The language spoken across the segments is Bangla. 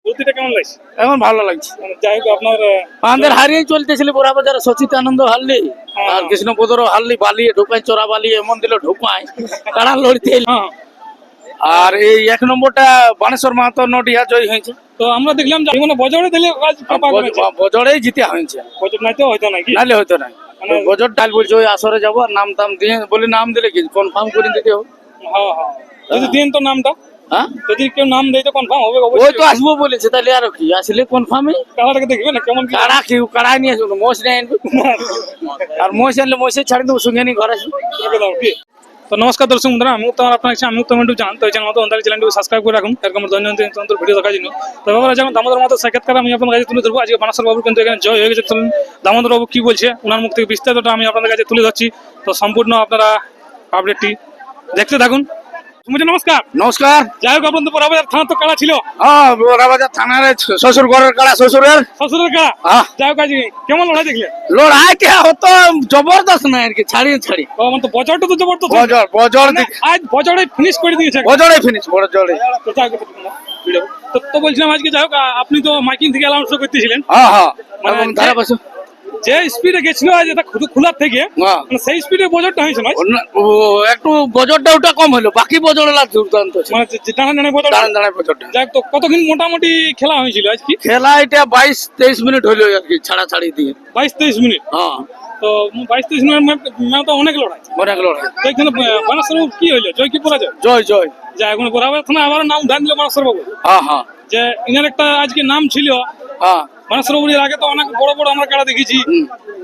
প্রতিটা কেমন লাগছে? এখন ভালো লাগছে। যাই হোক আপনার আমাদের হারিয়ে চলতেছিল বরাবাজারে সচিতানন্দ হারলি আর কৃষ্ণপদরও হারলি বালিয়ে ঢুকাই চোরা বালিয়ে এমন দিল ঢুকায় কারা লড়তে এলো। হ্যাঁ, আর এই 1 নম্বরটা বানেশ্বর মাহাতো নডিহা জয় হয়েছে। তো আমরা দেখলাম যে মানে বজরে দিলে কাজ ফাঁপা করেছে। বজরেই জিতে হয়েছে, বজর নাই তো হয়তো নাকি নাহলে হয়তো না। মানে- বজর ডাল বলছে ওই আসরে যাবো আর নাম টাম দিয়ে বলে নাম দিলে কি কনফার্ম করে দিতে হবে। হ্যাঁ হ্যাঁ, যদি দিন তো নামটা, হ্যাঁ যদি কেউ নাম দেয় তো কনফার্ম হবে ওই অবশ্যই। তো আসবো বলেছে, তাহলে আর কি আসলে কনফার্মই। কালারটাকে দেখবে না কেমন কি কাড়া কি কাড়াই নিয়ে আসবো, মোষ নিয়ে আনবো আর মোষ আনলে মোষে ছাড়ি দেবো সঙ্গে নিয়ে ঘর আসবো। একদম কি। তো নমস্কার দর্শক বন্ধুরা, আমি তো আপনার কাছে আমি তো জান তো এই চ্যানেল মতো অন্তরে চ্যানেলটি সাবস্ক্রাইব করে রাখুন এরকম দৈনন্দিন তন্ত্র ভিডিও দেখার জন্য। তো বাবা যেমন দামোদর মতো সাক্ষাৎকার আমি আপনার কাছে তুলে ধরবো। আজকে বানেশ্বর বাবু কিন্তু এখানে জয় হয়ে গেছে। চলুন দামোদর বাবু কি বলছে ওনার মুখ থেকে বিস্তারিতটা আমি আপনাদের কাছে তুলে ধরছি। তো সম্পূর্ণ আপনারা আপডেটটি দেখতে থাকুন। মুঝে নমস্কার। নমস্কার। যাই হোক আপনার তো বরাবর থানা তো কাড়া ছিল। হ্যাঁ বরাবাজার থানার শ্বশুর ঘরের কাড়া, শ্বশুরের শ্বশুরের কাড়া। হ্যাঁ। যাই হোক আজকে কেমন লড়াই দেখলে? লড়াই কে হতো জবরদস্ত না আর কি, ছাড়িয়ে ছাড়ি ও মানে তো বজরটা তো জবরদস্ত। বজর বজর মানে আজ বজরে ফিনিশ করে দিয়েছে। বজরে ফিনিশ বজরে। তো যাই হোক, ভিডিও। তো বলছিলাম আজকে যাই হোক আপনি তো মাইকিং থেকে অ্যালাউন্স করতেছিলেন। হ্যাঁ হ্যাঁ মানে এবং ধারা পাশে যে স্পিডে গেছিল আজ এটা খোলার থেকে হ্যাঁ। মানে সেই স্পিডে বজরটা হয়েছে না ও একটু বজরটা ওটা কম হলো, বাকি বজরলা দুর্দান্ত ছিল। মানে দাঁড়ান দাঁড়ান বজর। দাঁড়ান দাঁড়ান বজরটা। যাই হোক, তো কতক্ষণ মোটামুটি খেলা হয়েছিল আজ কি? খেলা এটা 22-23 মিনিট হলো আর কি, ছাড়াছাড়ি দিয়ে। 22-23 মিনিট। হ্যাঁ তো 22-23 মিনিট মানে তো অনেক লড়াই। অনেক লড়াই। তো এখানে বানেশ্বর বাবু কি হইলো? জয় কি পরাজয়? জয় জয়। যা এখন বরাবর থানা আবার নাম উঠান দিল বানেশ্বর বাবু। হ্যাঁ হ্যাঁ যে ইনার একটা আজকে নাম ছিল হ্যাঁ। বানেশ্বর বাবুর। এর আগে তো অনেক বড় বড় আমরা কাড়া দেখেছি,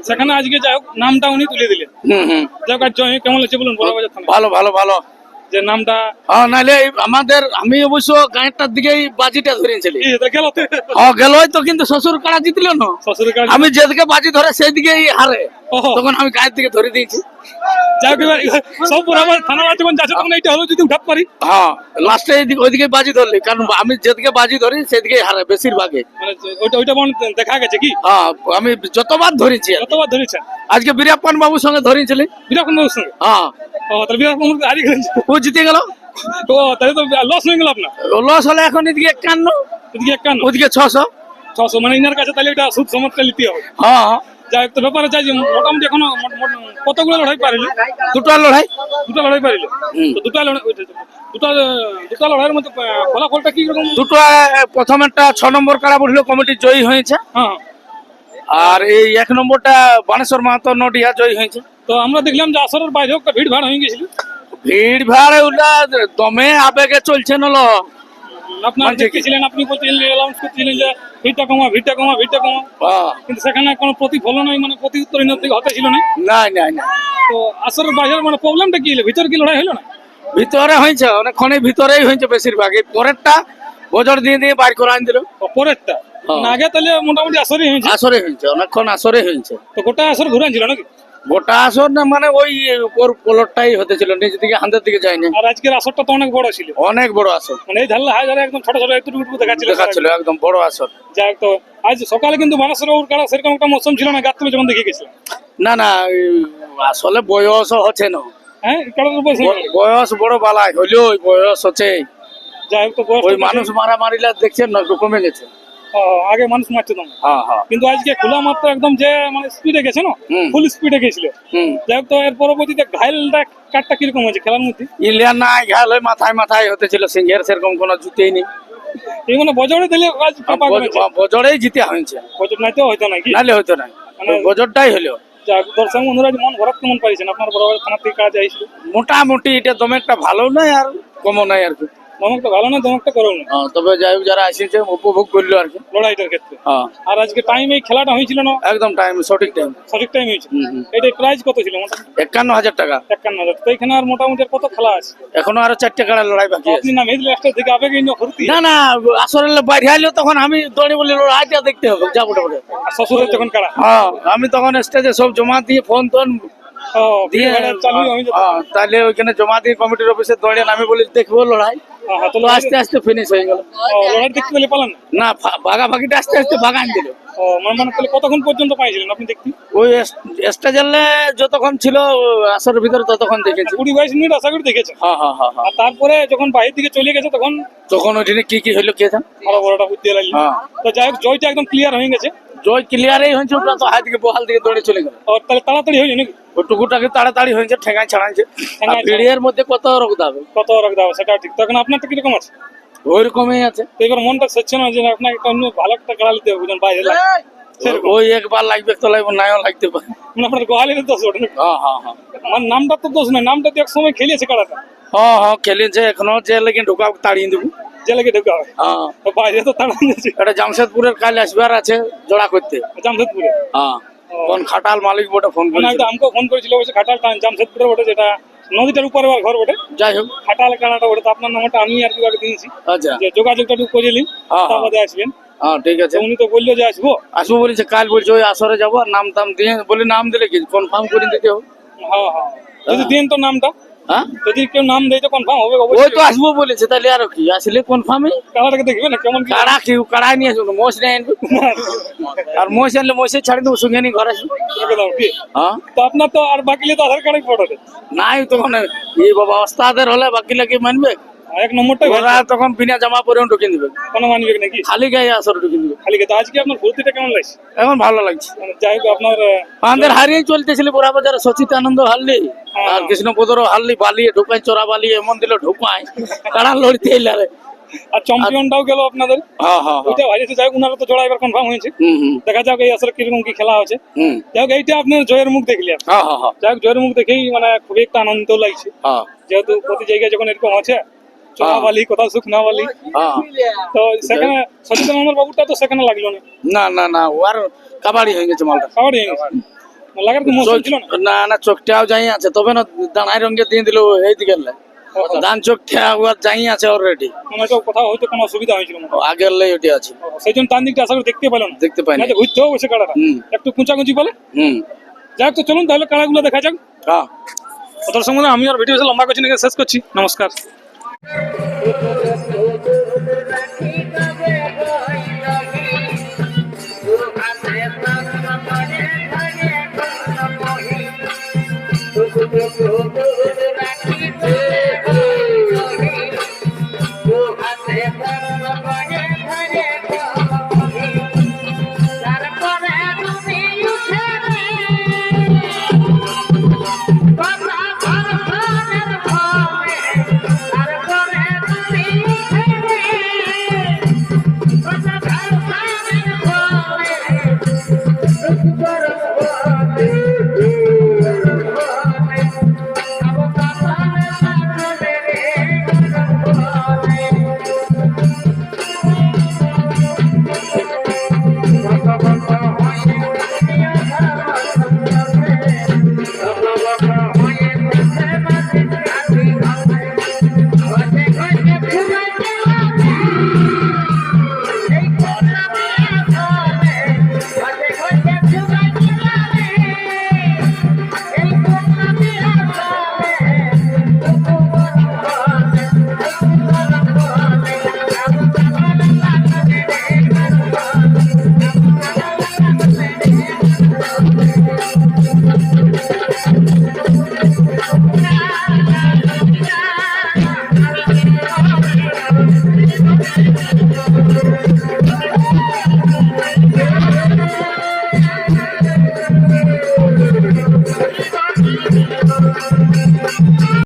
সেখানে আজকে যাই হোক নামটা উনি তুলে দিলেন। হুম। যাই হোক, আর জয় কেমন লাগছে বলুন বরাবর থানা ভালো ভালো ভালো। যে নামটা হ্যাঁ নাহলে আমাদের আমি অবশ্য গাঁয়েরটার দিকেই বাজিটা ধরেছিলি। গেল হ্যাঁ গেল তো, কিন্তু শ্বশুর কাড়া জিতল না। শ্বশুরের কাড়া। আমি যেদিকে বাজি ধরে সেই দিকেই হারে, ওহো। তখন আমি গায়ের দিকে ধরে দিয়েছি। যাই হোক, এবার সব বরাবর থানা যখন যাচ্ছে তখন এইটা হলো যদি উঠাতে পারি। হ্যাঁ লাস্টে ওইদিকে বাজি ধরলি, কারণ আমি যেদিকে বাজি ধরি সেদিকে হারে বেশিরভাগে। মানে ওইটা দেখা গেছে কি হ্যাঁ আমি যতবার ধরেছি আর কি। কতবার ধরেছেন? আজকে বীরাপ্পান বাবুর সঙ্গে ধরেছিলি। বিরাট বাবুর সঙ্গে? হ্যাঁ ও তাহলে বিরাট বাবুর হারিয়ে গেছে। ও জিতে গেল। তো তাহলে তো লস হয়ে গেল আপনার। লস হলে এখন এদিকে 51, এদিকে 51, ওদিকে 600। 600 মানে ইনার কাছে তাহলে এটা সুদ সমতটা নিতে হবে। হ্যাঁ যাই হোক, তো ব্যাপারে চাই যে মোটামুটি এখনো কতগুলো লড়াই পারিলে? দুটো লড়াই। দুটো লড়াই পারিলে। হুম। তো দুটো দুটো লড়াইয়ের মধ্যে ফলাফলটা কি রকম? দুটো প্রথমেরটা 6 নম্বর কাড়া বললো কমিটি জয়ী হয়েছে, হ্যাঁ। আর এই 1 নম্বরটা বানেশ্বর মাহাতো নডিহা জয়ী হয়েছে। তো আমরা দেখলাম যে আসরের বাইরেও একটা ভিড় ভাড় হয়ে গেছিল। ভিড় ভাড় ওটা দমে আবেগে চলছে নলো। আপনার মানছে কি? দেখতেছিলেন, আপনি বলছিলেন অ্যালাউন্স করছিলেন যে ভিড়টা কমা ভিড়টা কমা ভিড়টা কমা, হ্যাঁ। কিন্তু সেখানে কোনো প্রতিফলন নাই, মানে প্রতি উত্তর দিকে হতে ছিল না। না না না, তো আসরের বাইরের মানে প্রবলেমটা কি হলো? ভিতরে কি লড়াই হলো না? ভিতরে হয়েছে অনেকক্ষণই, ভিতরেই হয়েছে বেশিরভাগ। এই পরেরটা বজর দিয়ে দিয়ে বাইর করে আন দিল। ও, পরেরটা হ্যাঁ। মানে আগে তাহলে মোটামুটি আসরই হয়েছে। আসরে হয়েছে, অনেকক্ষণ আসরে হয়েছে। তো গোটা আসর ঘুরে ছিল নাকি? গোটা আসর না, মানে ওই উপর পোলরটাই হতেছিল, নিচ দিকে হান্দের দিকে যায়নি। আর আজকের আসরটা তো অনেক বড় ছিল, অনেক বড় আসর মানে এই ধারলা হাই ধারে একদম ছোট ছোট একটু দেখাচ্ছিল। দেখাচ্ছিল, একদম বড় আসর। যাই হোক, তো আজ সকালে কিন্তু বানেশ্বর বাবুর কাড়া সেরকম একটা মৌসুম ছিল না, গাত্তলে যখন দেখে গেছিলাম। না না আসলে বয়স হচ্ছে না, হ্যাঁ, কাড়ার উপর বয়স বড় বালাই হইলেও ওই বয়স হচ্ছে। যাই হোক, তো বয়স ওই মানুষ মারামারিলা দেখছেন না, একটু কমে গেছে। আগে মানুষ মারছে তো না। হ্যাঁ হ্যাঁ। কিন্তু আজকে খোলা মাত্র একদম যে মানে স্পিডে গেছে না, হুম। ফুল স্পিডে গেছিল। হুম। যাই হোক, তো এর পরবর্তীতে ঘাইলটা কাটটা কিরকম হয়েছে খেলার মধ্যে? ইলিয়ান নাই ঘাল হয়ে মাথায় মাথায় হতেছিল, সিংহের সেরকম কোনো জুতেই নেই। এই মানে বজরে দিলে কাজ ফাঁপা করেছে। বজরেই জিতে হয়েছে, বজর নাই তো হয়তো নাকি? নাহলে হয়তো না। মানে বজরটাই হলো। যাক, দর্শক বন্ধুরা মন ভরাত কেমন পাইছেন? আপনার বরাবর থানার থেকে কাজ আইছিল। মোটামুটি এটা দমে একটা ভালো নাই আর কমও নাই আর কি। দমকটা ভালো না, দমকটা করো না তবে যাই হোক যারা আসছে উপভোগ করলো আর কি। লড়াইটার ক্ষেত্রে। হ্যাঁ আর আজকে টাইম এই খেলাটা হয়েছিল না, একদম টাইম, সঠিক টাইম। সঠিক টাইম হয়েছিল। হুম। এটা প্রাইস কত ছিল? মোটামুটি 51,000 টাকা। 51,000। তো এখানে আর মোটামুটি আর কত খেলা আছে? এখনো আরো 4টে কাড়া লড়াই বাকি আছে। আপনি না মেদিল একটা দিকে আবেগে ভর্তি। না না আসলে বাইরে আইলো তখন আমি দৌড়ে বলি লড়াইটা দেখতে হবে, যাবো বলে। আর শ্বশুরের যখন কাড়া হ্যাঁ আমি তখন স্টেজে সব জমা দিয়ে ফোন টোন দিয়ে চালু হয়ে যেত। তাহলে ওইখানে জমা দিয়ে কমিটির অফিসে দৌড়ে আমি বলি দেখবো লড়াই। হ্যাঁ, তো তো আস্তে আস্তে ফিনিশ হয়ে গেল। লড়াই দেখতে পেলে পালান না ভাগাভাগিটা আস্তে আস্তে ভাগান দিল। ও মানে তাহলে কতক্ষণ পর্যন্ত পাইছিলেন আপনি দেখতে? ওই স্টেজে যতক্ষণ ছিল আসরের ভিতরে ততক্ষণ দেখেছি। 20-22 মিনিট আশা করি দেখেছেন। হ্যাঁ হ্যাঁ হ্যাঁ হ্যাঁ। আর তারপরে যখন বাইরের দিকে চলে গেছে তখন তখন ওইখানে কি কি হইলো কে জান। আরো বড়টা বুঝতে লাগলো। হ্যাঁ। তো যাই হোক জয়টা একদম ক্লিয়ার হয়ে গেছে। জয় ক্লিয়ারই হয়েছে, ওটা তো হাই দিকে বহাল দিকে দৌড়ে চলে গেল। আর তাহলে তাড়াতাড়ি হয়নি নাকি? ওই টুকুটাকে তাড়াতাড়ি হয়েছে, ঠেঙায় ছাড়াইছে। ঠেঙায় ভিড়ের মধ্যে কত রোগ দাবে, কত রাখতে হবে সেটা ঠিক। তখন আপনার তো কিরকম আছে? ওই রকমই আছে। তো এবার মনটা সচ্ছে না যে আপনাকে একটা অন্য ভালো একটা খেলা নিতে হবে বুঝলেন বাইরে লাগে। সেরকম। ওই একবার লাগবে তো লাগবে, নাইও লাগতে পারে। মানে আপনার গোহালির দোষ ওঠে নাকি? হ্যাঁ হ্যাঁ হ্যাঁ আমার নামটা তো দোষ নয়, নামটা তো এক সময় খেলিয়েছে খেলাটা। হ্যাঁ হ্যাঁ খেলেছে এখনো, যে লেগে ঢোকা তাড়িয়ে দেবো। জেলাকে ঢোকা হয়। হ্যাঁ, তো বাইরে তো তাড়া নিয়েছে এটা জামশেদপুরের কাল আসবার আছে জোড়া করতে। জামশেদপুরে। হ্যাঁ, কোন খাটাল মালিক বটে ফোন মানে করেছে। ওইটা আমাকেও ফোন করেছিল অবশ্যই খাটাল জামশেদপুরে বটে, যেটা নদীটার উপরে আমার ঘর বটে। যাই হোক, খাটাল কানাটা বটে। তো আপনার নামটা আমি আর কি আগে দিয়েছি আচ্ছা। যে যোগাযোগটা একটু করে নিন, হ্যাঁ, হ্যাঁ। তারপরে আসবেন। হ্যাঁ ঠিক আছে, তো উনি তো বললো যে আসবো। আসবো বলেছে কাল, বলছে ওই আসরে যাবো, আর নাম টাম দিয়ে বলে নাম দিলে কি কনফার্ম করে দিতে হবে। হ্যাঁ হ্যাঁ, যদি দিন তো নামটা, হ্যাঁ, যদি কেউ নাম দেয় তো কনফার্ম হবে ওই অবশ্যই। তো আসবো বলেছে, তাহলে আর কি, আসলে কনফার্মই। কালাটাকে দেখবে না কেমন কি। কাড়া কি কাড়াই নিয়ে আসবো, মোষ নিয়ে আনবো। আর মোষ আনলে মোষে ছাড়ি দেবো, সঙ্গে নিয়ে ঘর আসবো। একদম কি। হ্যাঁ, তো আপনার তো আর বাকি তো আধার কার্ডে ফটো দেয়। নাই তখন এই বাবা ওস্তাদের হলে বাকি লাগে মানবে। এক নম্বরটাই ভাই, ওরা তখন বিনা জামা পরে ঢুকে দিবে, কোনো মানবে নাকি? খালি গায়ে আসরে ঢুকে দিবে। খালি তো আজকে আপনার ভর্তিটা কেমন লাগছে? এখন ভালো লাগছে। মানে যাই হোক আপনার আমাদের হারিয়ে চলতেছিল বড়া বাজারে সচিতানন্দ হারলি আর কৃষ্ণপদর হারলি বালিয়ে ঢুকায়, চোরা বালিয়ে এমন দিল ঢুকায়, কাড়া লড়তে এলারে। আর চ্যাম্পিয়নটাও গেল আপনাদের। হ্যাঁ হ্যাঁ ওইটা ভাইছে, যাই হোক উনারা তো জোড়া এবার কনফার্ম হয়েছে। হুম। দেখা যাক এই আসলে কিরকম কি খেলা হচ্ছে। হুম। যাই হোক এইটা আপনার জয়ের মুখ দেখলি আপনি। হ্যাঁ হ্যাঁ হ্যাঁ যাই হোক জয়ের মুখ দেখেই মানে খুবই একটা আনন্দ লাগছে, হ্যাঁ যেহেতু প্রতি জায়গায় যখন এরকম আছে চোরাবালি কোথাও শুকনাবালি। হ্যাঁ। তো সেখানে সচিদানন্দ বাবুটা তো সেখানে লাগলো না, না না না, ও আর কাবাডি হয়ে গেছে মালটা। খাবার হয়ে গেছে। লাগার তো মৌসুম ছিল না। না না, চোখটাও যাই আছে, তবে না দানাই রঙে দিয়ে দিল এই দিকে। ধান চোখটা যাই আছে অলরেডি, মানে তো কোথাও হয়তো কোনো অসুবিধা হয়েছিল না, আগের লাই ওটি আছে, সেই জন্য তার দিকটা আশা করি দেখতে পেলো না। দেখতে পাইনি। না তো ঘুরতেও বসে কাড়াটা হুম। একটু কুঁচাকুচি বলে। হুম। যাই হোক তো চলুন তাহলে কাড়াগুলো দেখা যাক। হ্যাঁ। তো দর্শক বন্ধুরা, আমি আর ভিডিও লম্বা করছি না, শেষ করছি। নমস্কার।